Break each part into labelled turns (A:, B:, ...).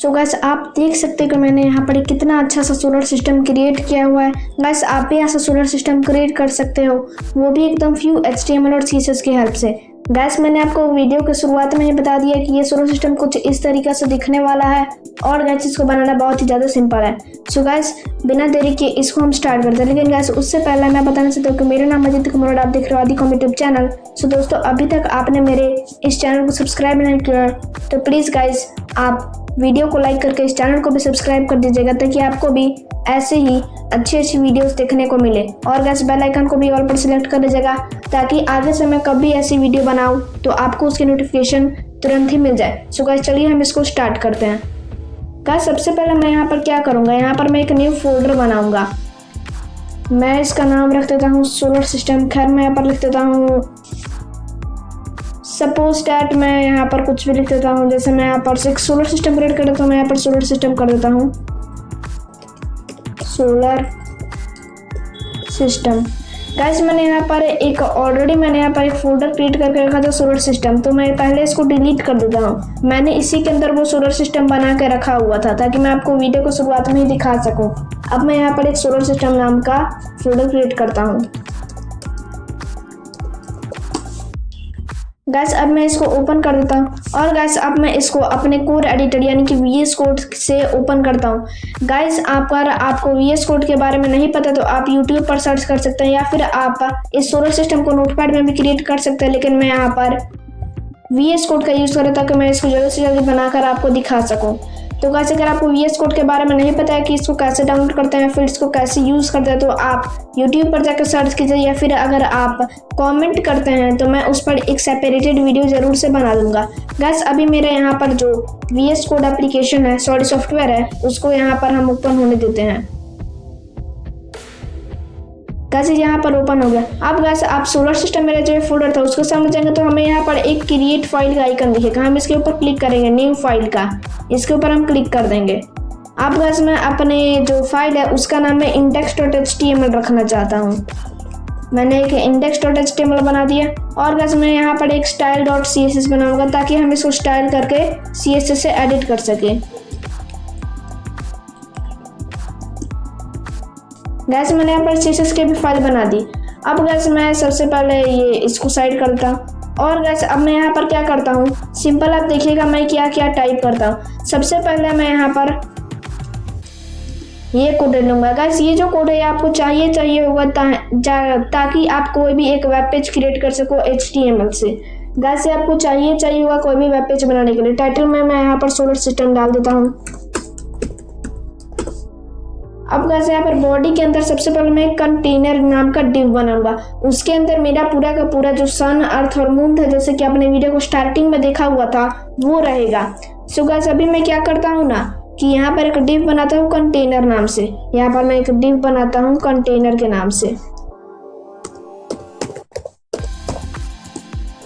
A: सो gas आप देख सकते हो कि मैंने यहाँ पर कितना अच्छा सा सोलर सिस्टम क्रिएट किया हुआ है। गैस आप भी ऐसा सोलर सिस्टम क्रिएट कर सकते हो, वो भी एकदम फ्यू HTML और CSS की हेल्प से। गैस मैंने आपको वीडियो के शुरुआत में ही बता दिया कि ये सोलर सिस्टम कुछ इस तरीके से दिखने वाला है और गैस इसको बनाना बहुत ही ज़्यादा सिंपल है। सो गैस बिना देरी के इसको हम स्टार्ट करते हैं। लेकिन गैस उससे पहले मैं बताना चाहता हूँ कि मेरा नाम अजीत कुमार, आप देख रहे हो आदिकॉम यूट्यूब चैनल। सो दोस्तों अभी तक आपने मेरे इस चैनल को सब्सक्राइब नहीं किया तो प्लीज़ गाइज आप वीडियो को लाइक करके इस चैनल को भी सब्सक्राइब कर दीजिएगा, ताकि आपको भी ऐसे ही अच्छी वीडियोस देखने को मिले। और गैस बेल आइकन को भी ऑल पर सिलेक्ट कर दीजिएगा, ताकि आगे से मैं कभी ऐसी वीडियो बनाऊं तो आपको उसकी नोटिफिकेशन तुरंत ही मिल जाए। सो गाइस चलिए हम इसको स्टार्ट करते हैं। गाइस सबसे पहले मैं यहाँ पर क्या करूँगा, यहाँ पर मैं एक न्यू फोल्डर बनाऊँगा। मैं इसका नाम रख देता हूँ सोलर सिस्टम। खैर मैं यहाँ पर लिख देता हूँ सपोज डैट, मैं यहाँ पर कुछ भी लिख देता हूँ। जैसे मैं यहाँ पर एक सोलर सिस्टम क्रिएट कर देता हूँ, मैं यहाँ पर सोलर सिस्टम कर देता हूँ सोलर सिस्टम। गाइस मैंने यहाँ पर मैंने यहाँ पर एक फोल्डर क्रिएट करके रखा था सोलर सिस्टम, तो मैं पहले इसको डिलीट कर देता हूँ। मैंने इसी के अंदर वो सोलर सिस्टम बना के रखा हुआ था, ताकि मैं आपको वीडियो को शुरुआत में ही दिखा सकूँ। अब मैं यहाँ पर एक सोलर सिस्टम नाम का फोल्डर क्रिएट करता हूँ। गैस अब मैं इसको ओपन कर देता हूँ और गैस अब मैं इसको अपने कोड एडिटर यानी कि VS कोड से ओपन करता हूँ। गैस आपको VS कोड के बारे में नहीं पता तो आप YouTube पर सर्च कर सकते हैं, या फिर आप इस सोलर सिस्टम को नोटपैड में भी क्रिएट कर सकते हैं। लेकिन मैं यहाँ पर VS कोड का यूज़ कर रहा था कि मैं इसको जल्दी से जल्दी बनाकर आपको दिखा सकूँ। तो गैस अगर आपको VS कोड के बारे में नहीं पता है कि इसको कैसे डाउनलोड करते हैं, फिर इसको कैसे यूज़ करते हैं, तो आप YouTube पर जाकर सर्च कीजिए, या फिर अगर आप कमेंट करते हैं तो मैं उस पर एक सेपरेटेड वीडियो ज़रूर से बना दूंगा। गैस अभी मेरे यहाँ पर जो VS कोड एप्लीकेशन है, सॉफ्टवेयर है, उसको यहाँ पर हम ओपन होने देते हैं। गैस यहाँ पर ओपन हो गया। अब गैस आप सोलर सिस्टम मेरा जो फोल्डर था उसको समझेंगे तो हमें यहाँ पर एक क्रिएट फाइल का आइकन दिखेगा। हम इसके ऊपर क्लिक करेंगे, न्यू फाइल का, इसके ऊपर हम क्लिक कर देंगे। अब गैस मैं अपने जो फाइल है उसका नाम मैं index.html रखना चाहता हूँ। मैंने एक index.html बना दिया और गैस मैं यहाँ पर एक style.css बनाऊंगा, ताकि हम इसको स्टाइल करके CSS से एडिट कर सके। गैस मैंने यहाँ पर CSS की भी फाइल बना दी। अब गैस मैं सबसे पहले ये इसको साइड करता हूँ और गैस अब मैं यहाँ पर क्या करता हूँ, सिंपल आप देखिएगा मैं क्या क्या टाइप करता हूँ। सबसे पहले मैं यहाँ पर ये कोड लूँगा। गैस ये जो कोड है आपको चाहिए होगा ताकि आप कोई भी एक वेब पेज क्रिएट कर सको HTML से। गैस ये आपको चाहिए होगा कोई भी वेब पेज बनाने के लिए। टाइटल में मैं यहाँ पर सोलर सिस्टम डाल देता हूँ। अब गैस यहाँ पर बॉडी के अंदर सबसे पहले मैं एक कंटेनर नाम का डिव बनाऊंगा। उसके अंदर मेरा पूरा का पूरा जो सन, अर्थ और मून था, जैसे कि आपने वीडियो को स्टार्टिंग में देखा हुआ था, वो रहेगा। सो गैस अभी मैं क्या करता हूँ ना कि यहाँ पर एक डिव बनाता हूँ कंटेनर नाम से। यहाँ पर मैं एक डिव बनाता हूँ कंटेनर के नाम से।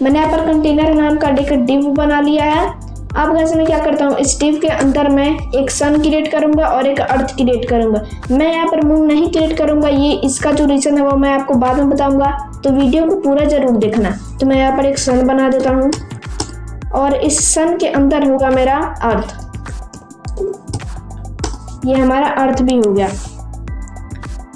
A: मैंने यहाँ पर कंटेनर नाम का एक डिव बना लिया है। अब गैस मैं क्या करता हूँ, इस डिव के अंदर मैं एक सन क्रिएट करूंगा और एक अर्थ क्रिएट करूंगा। मैं यहाँ पर मून नहीं क्रिएट करूंगा, ये इसका जो रीजन है वो मैं आपको बाद में बताऊंगा, तो वीडियो को पूरा जरूर देखना। तो मैं यहाँ पर एक सन बना देता हूँ और इस सन के अंदर होगा मेरा अर्थ। ये हमारा अर्थ भी हो गया।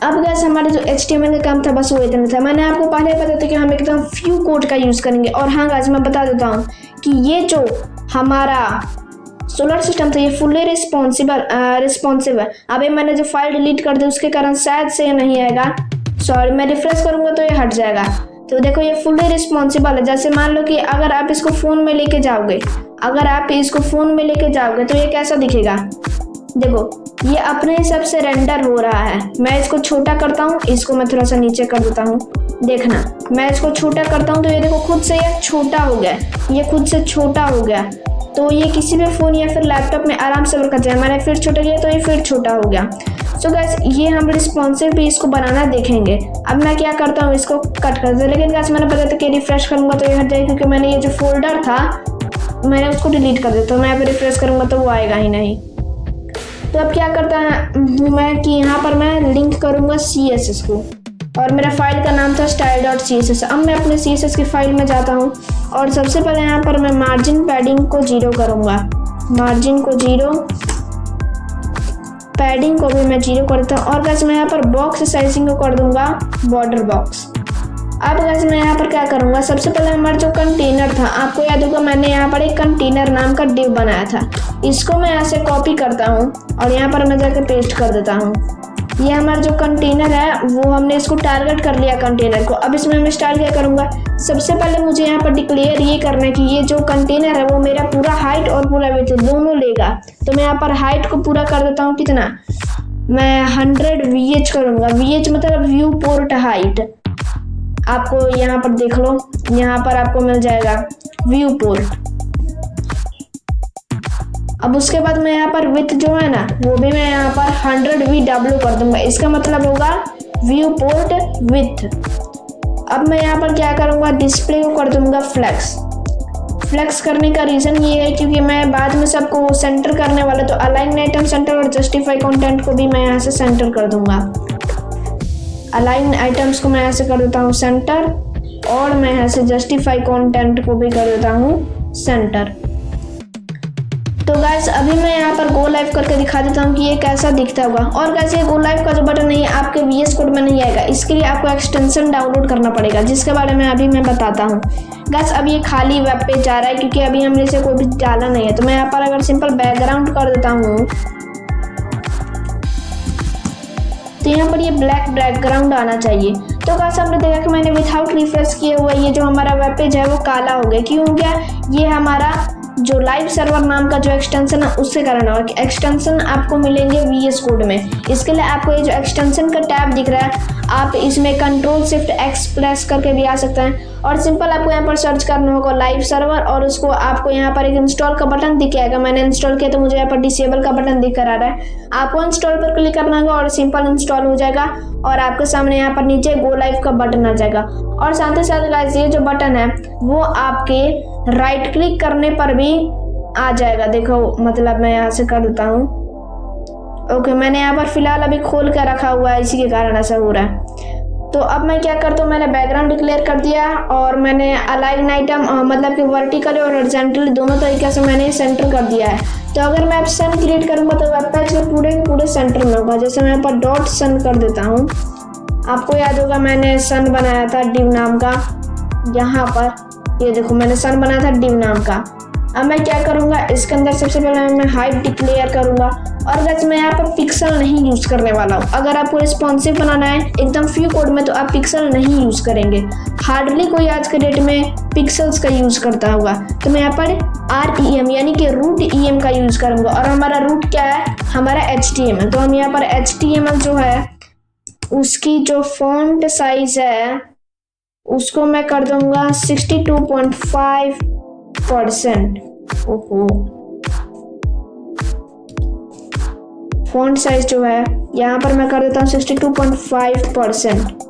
A: अब गैस हमारा जो HTML का काम था बस वो इतना था। मैंने आपको पहले बता था कि हम एकदम फ्यू कोड का यूज़ करेंगे। और हाँ गैस मैं बता देता हूँ कि ये जो हमारा सोलर सिस्टम था ये फुल्ली रिस्पॉन्सिव है। अभी मैंने जो फाइल डिलीट कर दी उसके कारण शायद से ये नहीं आएगा। सॉरी, मैं रिफ्रेश करूँगा तो ये हट जाएगा। तो देखो ये फुल्ली रिस्पॉन्सिबल है। जैसे मान लो कि अगर आप इसको फ़ोन में लेके जाओगे तो ये कैसा दिखेगा। देखो ये अपने हिसाब से रेंडर हो रहा है। मैं इसको छोटा करता हूँ, इसको मैं थोड़ा सा नीचे कर देता हूँ। देखना मैं इसको छोटा करता हूँ तो ये देखो खुद से ये छोटा हो गया, ये खुद से छोटा हो गया। तो ये किसी भी फ़ोन या फिर लैपटॉप में आराम से वर्क कर जाए। मैंने फिर छोटा किया तो ये फिर छोटा हो गया। सो गैस ये हम रिस्पॉन्सिव भी इसको बनाना देखेंगे। अब मैं क्या करता हूँ, इसको कट कर देता हूँ। लेकिन गैस मैंने बताया था कि रिफ्रेश करूँगा तो ये हट जाएगा, क्योंकि मैंने ये जो फोल्डर था मैंने उसको डिलीट कर देता हूँ। मैं अभी रिफ्रेश करूँगा तो वो आएगा ही नहीं। तो अब क्या करता है मैं कि यहाँ पर मैं लिंक करूँगा CSS को, और मेरा फाइल का नाम था style.css। अब मैं अपने CSS की फाइल में जाता हूँ और सबसे पहले यहाँ पर मैं मार्जिन पैडिंग को 0 करूँगा। मार्जिन को 0 पैडिंग को भी मैं 0 कर देता हूँ और गैस मैं यहाँ पर बॉक्स साइजिंग को कर दूंगा बॉर्डर बॉक्स। अब गैस मैं यहाँ पर क्या करूँगा, सबसे पहले हमारा जो कंटेनर था, आपको याद होगा मैंने यहाँ पर एक कंटेनर नाम का डिव बनाया था, इसको मैं यहाँ से कॉपी करता हूँ और यहाँ पर मैं जाकर पेस्ट कर देता हूँ। ये हमारा जो कंटेनर है वो हमने इसको टारगेट कर लिया कंटेनर को। अब इसमें मैं स्टार्ट क्या करूँगा, सबसे पहले मुझे यहाँ पर डिक्लेयर ये करना है कि ये जो कंटेनर है वो मेरा पूरा हाइट और पूरा विड्थ दोनों लेगा। तो मैं यहाँ पर हाइट को पूरा कर देता हूँ, कितना, मैं 100 VH करूँगा। VH मतलब व्यू पोर्ट हाइट, आपको यहाँ पर देख लो, यहाँ पर आपको मिल जाएगा व्यू पोर्ट। अब उसके बाद मैं यहाँ पर विथ जो है ना वो भी मैं यहाँ पर 100 VW कर दूंगा, इसका मतलब होगा व्यू पोर्ट विथ। अब मैं यहाँ पर क्या करूँगा, डिस्प्ले को कर दूंगा फ्लेक्स। फ्लेक्स करने का रीज़न ये है क्योंकि मैं बाद में सबको सेंटर करने वाला, तो अलाइन आइटम सेंटर और जस्टिफाई कंटेंट को भी मैं यहाँ से सेंटर कर दूंगा। अलाइन आइटम्स को मैं ऐसे कर देता हूँ सेंटर और मैं यहाँ से जस्टिफाई कंटेंट को भी कर देता हूँ सेंटर। तो गाइस अभी मैं यहाँ पर गो लाइव करके दिखा देता हूँ कि ये कैसा दिखता होगा। और गाइस ये गो लाइव का जो बटन है आपके VS कोड में नहीं आएगा, इसके लिए आपको एक्सटेंशन डाउनलोड करना पड़ेगा, जिसके बारे में अभी मैं बताता हूँ। गाइस अब ये खाली वेब पेज जा रहा है क्योंकि अभी हमने इसे कोई भी डाला नहीं है। तो मैं यहाँ पर अगर सिंपल बैकग्राउंड कर देता हूँ तो यहाँ पर ये ब्लैक बैकग्राउंड आना चाहिए। तो गाइस आपने देखा कि मैंने विदाउट रिफ्रेश किए हुए ये जो हमारा वेब पेज है वो काला हो गया। क्यों हो गया, ये हमारा जो लाइव सर्वर नाम का जो एक्सटेंशन है उसके कारण और एक्सटेंशन आपको मिलेंगे VS कोड में। इसके लिए आपको ये जो एक्सटेंशन का टैब दिख रहा है आप इसमें Ctrl+Shift+X प्रेस करके भी आ सकते हैं और सिंपल आपको यहाँ पर सर्च करना होगा लाइव सर्वर और उसको आपको यहाँ पर एक इंस्टॉल का बटन दिख जाएगा। मैंने इंस्टॉल किया तो मुझे यहाँ पर डिसेबल का बटन दिख कर आ रहा है, आपको इंस्टॉल पर क्लिक करना होगा और सिंपल इंस्टॉल हो जाएगा और आपके सामने यहाँ पर नीचे गो लाइव का बटन आ जाएगा। और साथ ही साथ गाइस ये जो बटन है वो आपके राइट क्लिक करने पर भी आ जाएगा। देखो मतलब मैं यहाँ से कर देता हूँ, ओके मैंने यहाँ पर फिलहाल अभी खोल कर रखा हुआ है, इसी के कारण ऐसा हो रहा है। तो अब मैं क्या करता हूँ, मैंने बैकग्राउंड डिक्लेयर कर दिया और मैंने अलाइन आइटम मतलब कि वर्टिकल और हॉरिजॉन्टल दोनों तरीके से मैंने सेंटर कर दिया है। तो अगर मैं अब सन क्रिएट करूँगा तो वेब पेज के पूरे सेंटर में होगा। जैसे मैं यहाँ पर डॉट सन कर देता हूँ, आपको याद होगा मैंने सन बनाया था डिव नाम का, यहाँ पर ये देखो मैंने सन बनाया था डिव नाम का। अब मैं क्या करूँगा, इसके अंदर सबसे पहले मैं हाइट डिक्लेयर करूँगा और गाइस मैं यहाँ पर पिक्सल नहीं यूज़ करने वाला हूँ। अगर आपको रिस्पॉन्सिव बनाना है एकदम फ्यू कोड में तो आप पिक्सल नहीं यूज़ करेंगे, हार्डली कोई आज के डेट में पिक्सल्स का यूज़ करता होगा। तो मैं यहाँ पर REM यानी कि रूट EM का यूज़ करूँगा और हमारा रूट क्या है, हमारा HTML। तो हम यहाँ पर HTML जो है उसकी जो फॉन्ट साइज है उसको मैं कर दूंगा 62.5%। ओहो फॉन्ट साइज जो है यहाँ पर मैं कर देता हूँ 62.5%।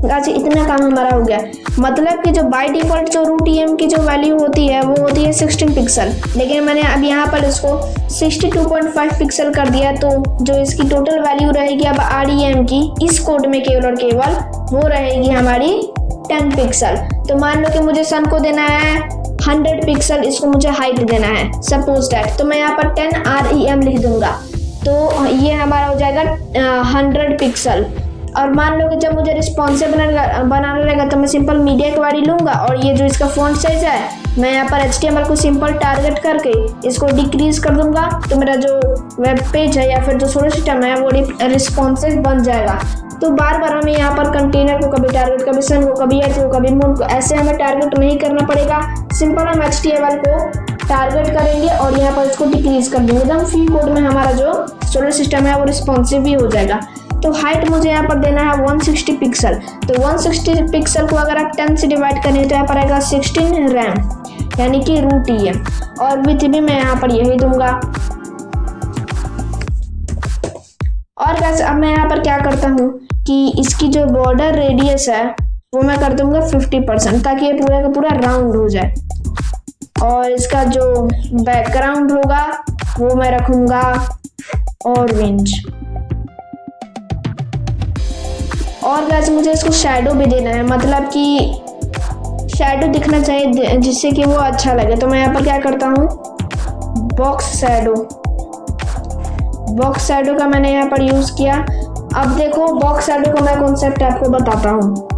A: गाइस इतना काम हमारा हो गया। मतलब कि जो बाय डिफॉल्ट जो रूट EM की जो वैल्यू होती है वो होती है 16 पिक्सल, लेकिन मैंने अब यहाँ पर इसको 62.5 पिक्सल कर दिया। तो जो इसकी टोटल वैल्यू रहेगी अब REM की इस कोड में केवल और केवल वो रहेगी हमारी 10 पिक्सल। तो मान लो कि मुझे सन को देना है 100 पिक्सल, इसको मुझे हाइट देना है सपोज दैट, तो मैं यहाँ पर 10 REM लिख दूंगा तो ये हमारा हो जाएगा 100 पिक्सल। और मान लो कि जब मुझे रिस्पॉन्सिव बनाना रहेगा तो मैं सिंपल मीडिया क्वेरी लूँगा और ये जो इसका फॉन्ट साइज है मैं यहाँ पर HTML को सिंपल टारगेट करके इसको डिक्रीज कर दूंगा। तो मेरा जो वेब पेज है या फिर जो सोलर सिस्टम है वो रिस्पॉन्सिव बन जाएगा। तो बार बार हमें यहाँ पर कंटेनर को कभी टारगेट, कभी सन को, कभी अर्थ को, कभी मून को, ऐसे हमें टारगेट नहीं करना पड़ेगा। सिंपल हम HTML को टारगेट करेंगे और यहाँ पर इसको डिक्रीज कर देंगे। एकदम फ्री कोड में हमारा जो सोलर सिस्टम है वो रिस्पॉन्सिव भी हो जाएगा। तो हाइट मुझे यहाँ पर देना है 160 पिक्सल। तो 160 पिक्सल को अगर आप 10 से डिवाइड करें तो यहाँ पर आएगा 16 रैम यानी कि रूट EM और विथ भी मैं यहाँ पर यही दूंगा। और गाइस अब मैं यहाँ पर क्या करता हूँ कि इसकी जो बॉर्डर रेडियस है वो मैं कर दूंगा 50% ताकि ये पूरा का पूरा राउंड हो जाए। और इसका जो बैकग्राउंड होगा वो मैं रखूंगा ऑरेंज। और गाइस मुझे इसको शैडो भी देना है, मतलब कि शैडो दिखना चाहिए जिससे कि वो अच्छा लगे। तो मैं यहाँ पर क्या करता हूँ बॉक्स शैडो बॉक्स शैडो का मैंने यहाँ पर यूज़ किया। अब देखो बॉक्स शैडो का मैं कॉन्सेप्ट आपको बताता हूँ।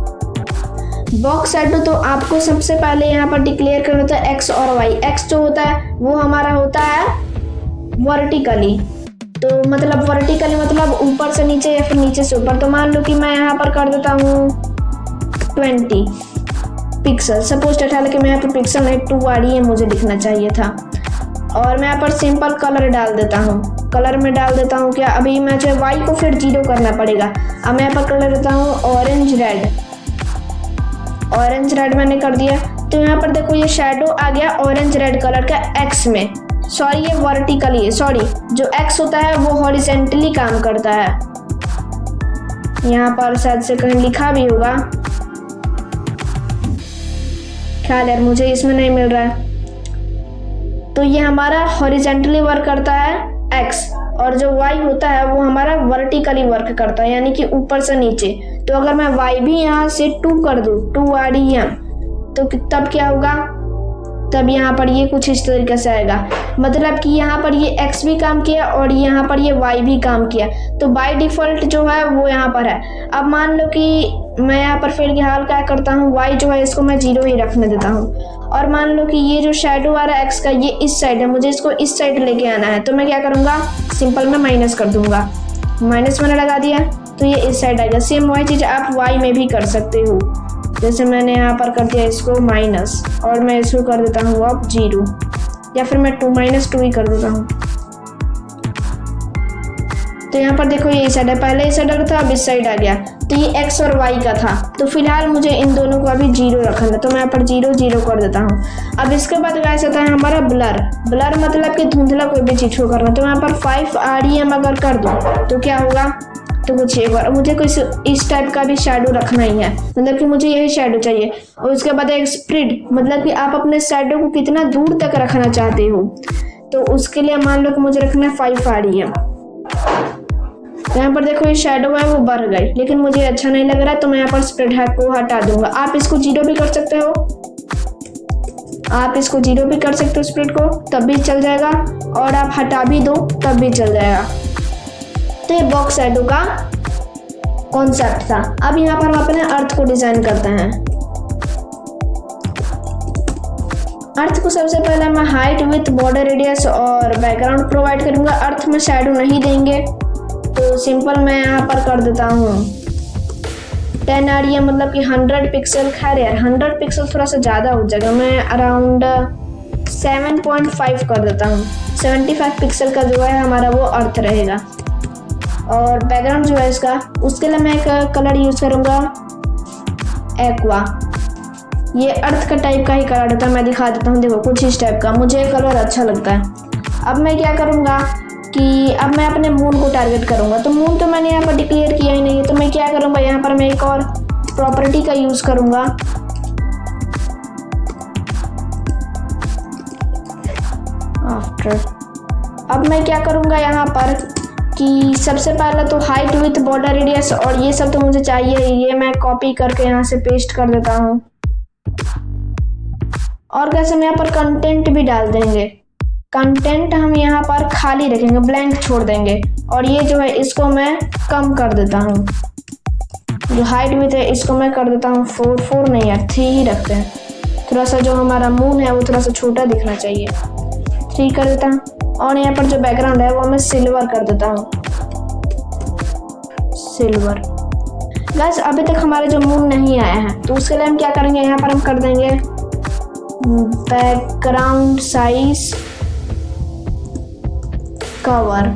A: बॉक्स शैडो तो आपको सबसे पहले यहाँ पर डिक्लेयर करना होता है एक्स और वाई। एक्स जो होता है वो हमारा होता है वर्टिकली, तो मतलब वर्टिकली मतलब ऊपर से नीचे या फिर नीचे से ऊपर। तो मान लो कि मैं यहाँ पर कर देता हूँ 20 पिक्सल, सपोज डाल के मैं यहाँ पर पिक्सल नहीं 2 REM मुझे दिखना चाहिए था। और मैं यहाँ पर सिंपल कलर डाल देता हूँ। कलर में डाल देता हूँ क्या, अभी मैं जो वाई को फिर 0 करना पड़ेगा। अब मैं यहाँ पर कलर देता हूँ ऑरेंज रेड। ऑरेंज रेड मैंने कर दिया, तो यहाँ पर देखो ये शैडो आ गया ऑरेंज रेड कलर का एक्स में। सॉरी ये वर्टिकली है, सॉरी जो एक्स होता है वो हॉरिजेंटली काम करता है। यहाँ पर शायद से कहीं लिखा भी होगा, ख्याल यार मुझे इसमें नहीं मिल रहा है। तो ये हमारा हॉरिजेंटली वर्क करता है एक्स, और जो वाई होता है वो हमारा वर्टिकली वर्क करता है, यानी कि ऊपर से नीचे। तो अगर मैं वाई भी यहाँ से 2 कर दूँ 2 REM, तो तब क्या होगा, तब यहाँ पर ये कुछ इस तरीके से आएगा। मतलब कि यहाँ पर ये x भी काम किया और यहाँ पर ये y भी काम किया, तो बाय डिफ़ॉल्ट जो है वो यहाँ पर है। अब मान लो कि मैं यहाँ पर फिर हाल क्या करता हूँ, y जो है इसको मैं 0 ही रखने देता हूँ। और मान लो कि ये जो शैडो आ रहा है x का ये इस साइड है, मुझे इसको इस साइड लेके आना है। तो मैं क्या करूँगा, सिंपल में माइनस कर दूंगा। माइनस मैंने लगा दिया तो ये इस साइड आएगा। सेम वही चीज़ आप y में भी कर सकते हो। जैसे मैंने यहाँ पर कर दिया इसको माइनस, और मैं इसको कर देता हूँ अब 0, या फिर मैं 2 ही कर देता हूँ। तो यहाँ पर देखो ये इस साइड है, पहले इस साइड था अब इस साइड आ गया। तो ये x और y का था, तो फिलहाल मुझे इन दोनों को अभी 0 रखना है। तो मैं यहाँ पर 0 0 कर देता हूँ। अब इसके बाद गाइस आता है हमारा ब्लर। ब्लर मतलब कि धुंधला कोई भी चीज़ को करना। तो मैं यहाँ पर 5 REM अगर कर दूँ तो क्या होगा, तो कुछ एक बार मुझे कुछ इस टाइप का भी शैडो रखना ही है, मतलब कि मुझे यही शैडो चाहिए। और उसके बाद एक स्प्रेड, मतलब कि आप अपने शैडो को कितना दूर तक रखना चाहते हो। तो उसके लिए मान लो कि मुझे रखना है 5 REM। यहाँ पर देखो ये शैडो है वो बढ़ गई, लेकिन मुझे अच्छा नहीं लग रहा है, तो मैं यहाँ पर स्प्रेड है को हटा दूंगा। आप इसको 0 भी कर सकते हो, आप इसको 0 भी कर सकते हो स्प्रेड को, तब भी चल जाएगा। और आप हटा भी दो तब भी चल जाएगा। तो ये बॉक्स शैडो का कॉन्सेप्ट था। अब यहाँ पर हम अपने अर्थ को डिजाइन करते हैं। अर्थ को सबसे पहले मैं हाइट विथ बॉर्डर रेडियस और बैकग्राउंड प्रोवाइड करूंगा। अर्थ में शैडो नहीं देंगे, तो सिंपल मैं यहाँ पर कर देता हूँ 10 REM, मतलब कि 100 पिक्सल। खैर यार 100 पिक्सल थोड़ा सा ज़्यादा हो जाएगा, मैं अराउंड 7.5 कर देता हूँ। 75 पिक्सल का जो है हमारा वो अर्थ रहेगा। और बैकग्राउंड जो है इसका, उसके लिए मैं एक कलर यूज़ करूँगा एक्वा। ये अर्थ का टाइप का ही कलर होता है, मैं दिखा देता हूँ। देखो कुछ इस टाइप का मुझे कलर अच्छा लगता है। अब मैं क्या करूँगा कि अब मैं अपने मून को टारगेट करूँगा। तो मून तो मैंने यहाँ पर डिक्लेयर किया ही नहीं है, तो मैं क्या करूँगा, यहाँ पर मैं एक और प्रॉपर्टी का यूज़ करूँगा, आफ्टर। अब मैं क्या करूँगा यहाँ पर कि सबसे पहले तो हाइट विथ बॉर्डर रेडियस और ये सब तो मुझे चाहिए, ये मैं कॉपी करके यहाँ से पेस्ट कर देता हूँ। और कैसे हम यहाँ पर कंटेंट भी डाल देंगे। कंटेंट हम यहाँ पर खाली रखेंगे, ब्लैंक छोड़ देंगे। और ये जो है इसको मैं कम कर देता हूँ, जो हाइट विथ है इसको मैं कर देता हूँ 4 नहीं यार 3 ही रखते हैं। थोड़ा सा जो हमारा मून है वो थोड़ा सा छोटा दिखना चाहिए, 3 कर देता हूँ। और यहाँ पर जो बैकग्राउंड है वो मैं सिल्वर कर देता हूँ, सिल्वर। गाइस अभी तक हमारा जो मून नहीं आया है, तो उसके लिए हम क्या करेंगे, यहाँ पर हम कर देंगे बैकग्राउंड साइज कवर।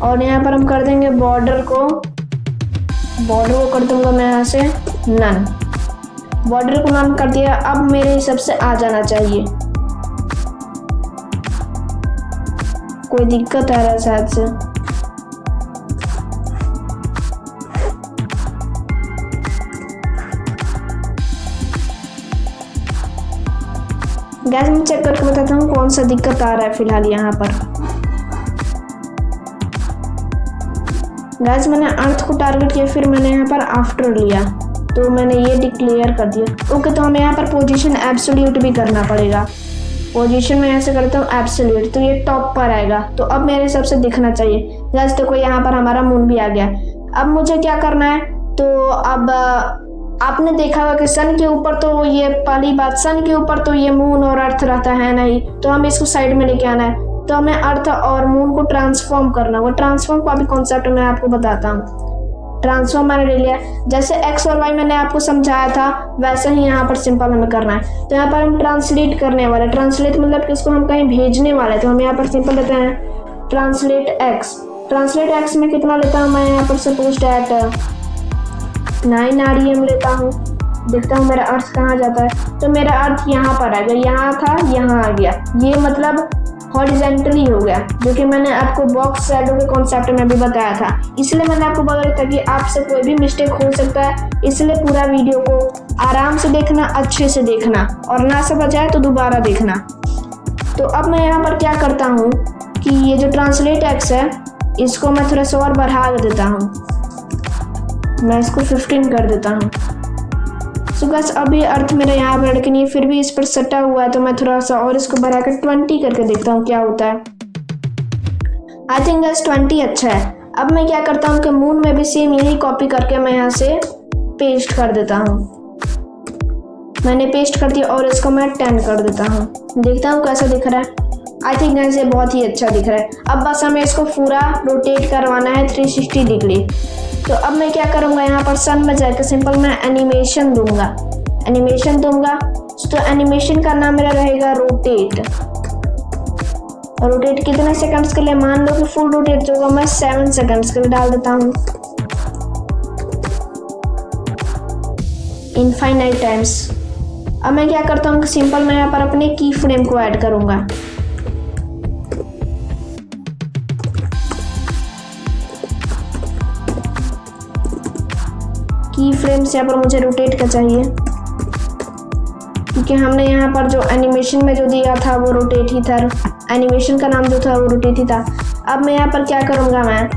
A: और यहाँ पर हम कर देंगे बॉर्डर को कर दूंगा मैं यहाँ से नन। बॉर्डर को नन कर दिया। अब मेरे हिसाब से आ जाना चाहिए, कोई दिक्कत आ रहा है शायद से। गैस मैं चेक करके बताता हूँ कौन सा दिक्कत आ रहा है फिलहाल यहाँ पर। गैस मैंने अर्थ को टारगेट किया, फिर मैंने यहाँ पर आफ्टर लिया, तो मैंने ये डिक्लेयर कर दिया। ओके, तो हमें यहाँ पर पोजीशन एब्सोल्यूट भी करना पड़ेगा। पोजीशन में ऐसे करता हूँ एब्सोल्यूट, तो ये टॉप पर आएगा। तो अब मेरे हिसाब से दिखना चाहिए। गाइस देखो यहाँ पर हमारा मून भी आ गया। अब मुझे क्या करना है, तो अब आपने देखा होगा कि सन के ऊपर तो ये पहली बात, सन के ऊपर तो ये मून और अर्थ रहता है नहीं, तो हमें इसको साइड में लेके आना है। तो हमें अर्थ और मून को ट्रांसफॉर्म करना होगा। ट्रांसफॉर्म का भी कॉन्सेप्ट मैं आपको बताता हूँ। ट्रांसफॉर्म मैंने ले लिया, जैसे एक्स और वाई मैंने आपको समझाया था वैसे ही यहाँ पर सिंपल हमें करना है। तो यहाँ पर हम ट्रांसलेट करने वाले, ट्रांसलेट मतलब कि इसको हम कहीं भेजने वाले, तो हम यहाँ पर सिंपल लेते हैं ट्रांसलेट एक्स। ट्रांसलेट एक्स में कितना लेता हूँ मैं यहाँ पर, सपोज डैट 9 REM लेता हूँ। देखता हूँ मेरा अर्थ कहाँ जाता है, तो मेरा अर्थ यहाँ पर आएगा, यहाँ था यहाँ आ गया। ये मतलब हॉरिजेंटली हो गया, जो कि मैंने आपको बॉक्स शैडो के कॉन्सेप्ट में भी बताया था। इसलिए मैंने आपको बताया था कि आपसे कोई भी मिस्टेक हो सकता है, इसलिए पूरा वीडियो को आराम से देखना, अच्छे से देखना, और ना समझ आए तो दोबारा देखना। तो अब मैं यहाँ पर क्या करता हूँ कि ये जो ट्रांसलेट एक्स है इसको मैं थोड़ा सा और बढ़ा देता हूँ। मैं इसको 15 कर देता हूँ। सो गाइस अभी अर्थ मेरा यहाँ पर, लेकिन ये फिर भी इस पर सटा हुआ है, तो मैं थोड़ा सा और इसको बढ़ाकर 20 करके देखता हूँ क्या होता है। आई थिंक गाइस 20 अच्छा है। अब मैं क्या करता हूँ कि मून में भी सेम यही कॉपी करके मैं यहाँ से पेस्ट कर देता हूँ। मैंने पेस्ट कर दिया और इसको मैं 10 कर देता हूँ। देखता हूँ कैसा दिख रहा है। आई थिंक गाइस ये बहुत ही अच्छा दिख रहा है। अब बस हमें इसको पूरा रोटेट करवाना है 360 डिग्री। तो अब मैं क्या करूँगा, यहाँ पर सन में जाकर सिंपल मैं एनिमेशन दूंगा। तो एनिमेशन का नाम मेरा रहेगा रोटेट। रोटेट कितने सेकंड्स के लिए, मान लो कि फुल रोटेट जो होगा मैं 7 सेकंड्स के लिए डाल देता हूँ, इनफाइनाइट टाइम्स। अब मैं क्या करता हूँ कि सिंपल मैं यहाँ पर अपने की फ्रेम को ऐड करूँगा। की फ्रेम से यहाँ पर मुझे रोटेट का चाहिए, क्योंकि हमने यहाँ पर जो एनिमेशन में जो दिया था वो रोटेट ही था। एनिमेशन का नाम जो था वो रोटेट ही था। अब मैं यहाँ पर क्या करूँगा मैं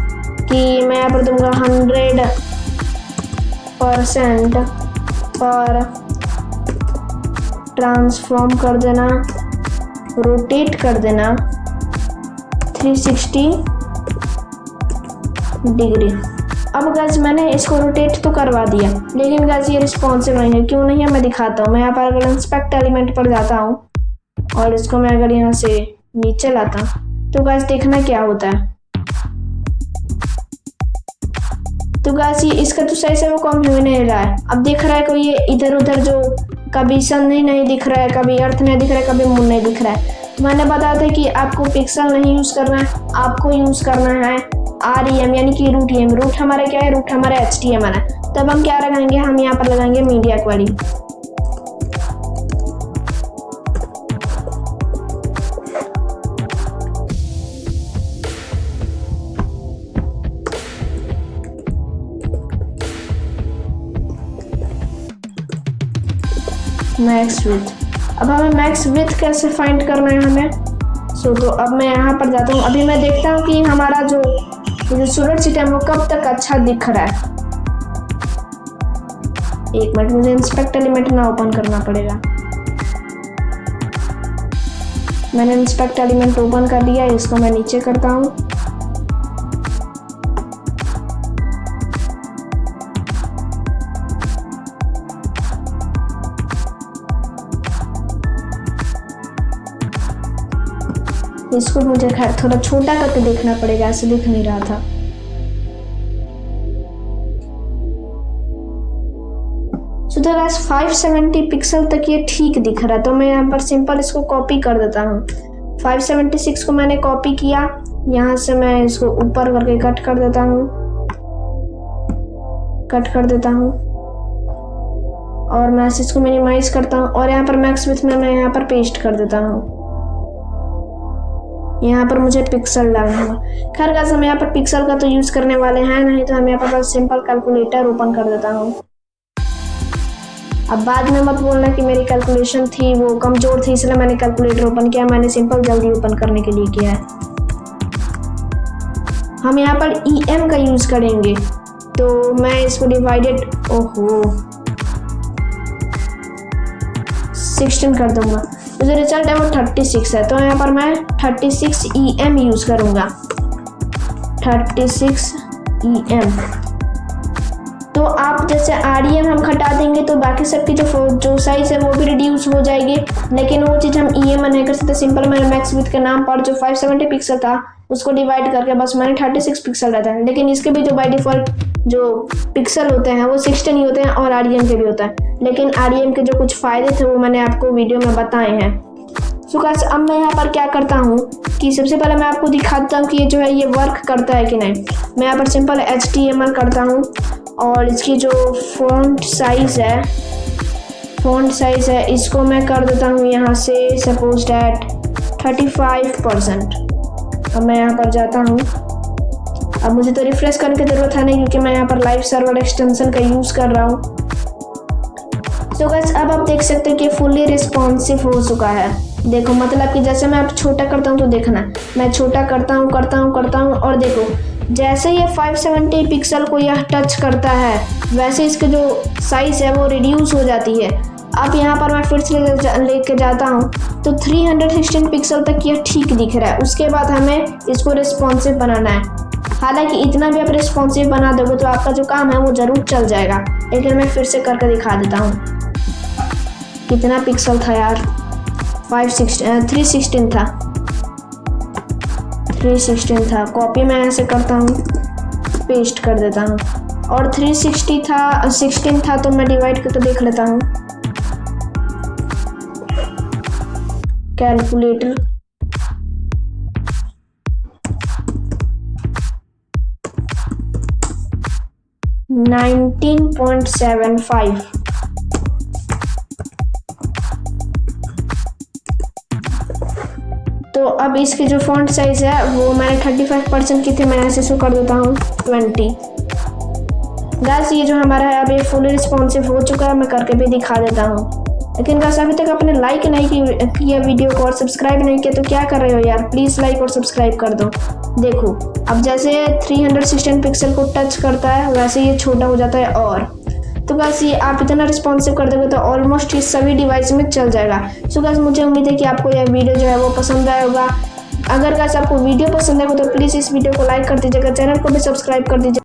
A: कि मैं यहाँ पर दूंगा 100% पर ट्रांसफॉर्म कर देना, रोटेट कर देना 360 डिग्री। अब गाइस मैंने इसको रोटेट तो करवा दिया, लेकिन गाइस ये रिस्पॉन्सिव नहीं है। क्यों नहीं है मैं दिखाता हूँ। मैं यहाँ पर अगर इंस्पेक्ट एलिमेंट पर जाता हूँ और इसको मैं अगर यहाँ से नीचे लाता हूँ तो गाइस देखना क्या होता है। तो गाइस ये इसका तो सही से वो कम हो नहीं रहा है। अब दिख रहा है कि ये इधर उधर जो कभी सन नहीं दिख रहा है, कभी अर्थ नहीं दिख रहा है, कभी मून नहीं दिख रहा है। मैंने बताया था कि आपको पिक्सल नहीं यूज करना है, आपको यूज करना है REM यानी कि रूट EM। रूट हमारा क्या है, रूट हमारा HTML है। तब हम क्या लगाएंगे, हम यहाँ पर लगाएंगे मीडिया क्वेरी। Max width. अब हमें मैक्स विड्थ कैसे फाइंड करना है हमें। तो अब मैं यहाँ पर जाता हूँ। अभी मैं देखता हूँ कि हमारा जो सूरज सिस्टम वो कब तक अच्छा दिख रहा है। एक मिनट, मुझे इंस्पेक्ट एलिमेंट ना ओपन करना पड़ेगा। मैंने इंस्पेक्ट एलिमेंट ओपन कर दिया, इसको मैं नीचे करता हूँ। इसको मुझे खैर थोड़ा छोटा करके देखना पड़ेगा, ऐसे दिख नहीं रहा था। तो गाइस 570 पिक्सल तक ये ठीक दिख रहा है। तो मैं यहाँ पर सिंपल इसको कॉपी कर देता हूँ। 576 को मैंने कॉपी किया, यहाँ से मैं इसको ऊपर करके कट कर देता हूँ और मैं इसको मिनिमाइज करता हूँ और यहाँ पर मैक्स विड्थ में मैं यहाँ पर पेस्ट कर देता हूँ। यहाँ पर मुझे पिक्सल डालना होगा। खैर गाइस हम यहाँ पर पिक्सल का तो यूज करने वाले हैं नहीं, तो हम यहाँ पर बस सिंपल कैलकुलेटर ओपन कर देता हूँ। अब बाद में मत बोलना कि मेरी कैलकुलेशन थी वो कमजोर थी इसलिए मैंने कैलकुलेटर ओपन किया। मैंने सिंपल जल्दी ओपन करने के लिए किया है। हम यहाँ पर EM का यूज करेंगे, तो मैं इसको डिवाइडेड 16 कर दूंगा। जो रिजल्ट है वो 36 है, तो यहाँ पर मैं 36 EM यूज़ करूँगा, 36 EM। तो आप जैसे REM हम घटा देंगे तो बाकी सबकी जो साइज़ है वो भी रिड्यूस हो जाएगी, लेकिन वो चीज़ हम EM नहीं कर सकते। सिंपल मैंने मैक्स विड्थ के नाम पर जो 570 पिक्सल था उसको डिवाइड करके बस मैंने 36 पिक्सल रहता है, लेकिन इसके भी जो बाय डिफ़ॉल्ट जो पिक्सल होते हैं वो 16 ही होते हैं और REM के भी होता है, लेकिन REM के जो कुछ फ़ायदे थे वो मैंने आपको वीडियो में बताए हैं। सो गाइस अब मैं यहाँ पर क्या करता हूँ कि सबसे पहले मैं आपको दिखाता हूँ कि ये जो है ये वर्क करता है कि नहीं। मैं यहाँ पर सिंपल HTML करता हूँ और इसकी जो फ़ॉन्ट साइज़ है इसको मैं कर देता हूँ यहाँ से सपोज डैट 35%। अब मैं यहाँ पर जाता हूँ, अब मुझे तो रिफ्रेश करने की ज़रूरत है नहीं क्योंकि मैं यहाँ पर लाइव सर्वर एक्सटेंशन का यूज़ कर रहा हूँ। तो गाइस अब आप देख सकते हैं कि फुल्ली रिस्पॉन्सिव हो चुका है। देखो मतलब कि जैसे मैं अब छोटा करता हूँ तो देखना, मैं छोटा करता हूँ और देखो जैसे ये 570 पिक्सल को यह टच करता है वैसे इसके जो साइज़ है वो रिड्यूस हो जाती है। अब यहाँ पर मैं फिर से लेके जाता हूँ तो 316 पिक्सल तक यह ठीक दिख रहा है। उसके बाद हमें इसको रिस्पॉन्सिव बनाना है। हालांकि इतना भी आप रिस्पॉन्सिव बना दोगे तो आपका जो काम है वो ज़रूर चल जाएगा, लेकिन मैं फिर से करके दिखा देता हूँ। कितना पिक्सल था यार, 316 था, 316 था। कॉपी मैं ऐसे करता हूँ, पेस्ट कर देता हूँ और 360 था, 16 था तो मैं डिवाइड करके देख लेता हूँ कैलकुलेटर। $19.75। तो अब इसकी जो फॉन्ट साइज है वो मैंने 35% की थी, मैं ऐसे इसको कर देता हूँ 20। गाइस ये जो हमारा है अब ये फुली रिस्पॉन्सिव हो चुका है, मैं करके भी दिखा देता हूँ। लेकिन गाइस अभी तक आपने लाइक नहीं किया वीडियो को और सब्सक्राइब नहीं किया तो क्या कर रहे हो यार, प्लीज़ लाइक और सब्सक्राइब कर दो। देखो अब जैसे 316 पिक्सल को टच करता है वैसे ये छोटा हो जाता है। और तो गाइस ये आप इतना रिस्पॉन्सिव कर दोगे तो ऑलमोस्ट ये सभी डिवाइस में चल जाएगा। सो गाइस मुझे उम्मीद है कि आपको यह वीडियो जो है वो पसंद आया होगा। अगर गाइस आपको वीडियो पसंद आएगा तो प्लीज़ इस वीडियो को लाइक कर दीजिएगा, चैनल को भी सब्सक्राइब कर दीजिएगा।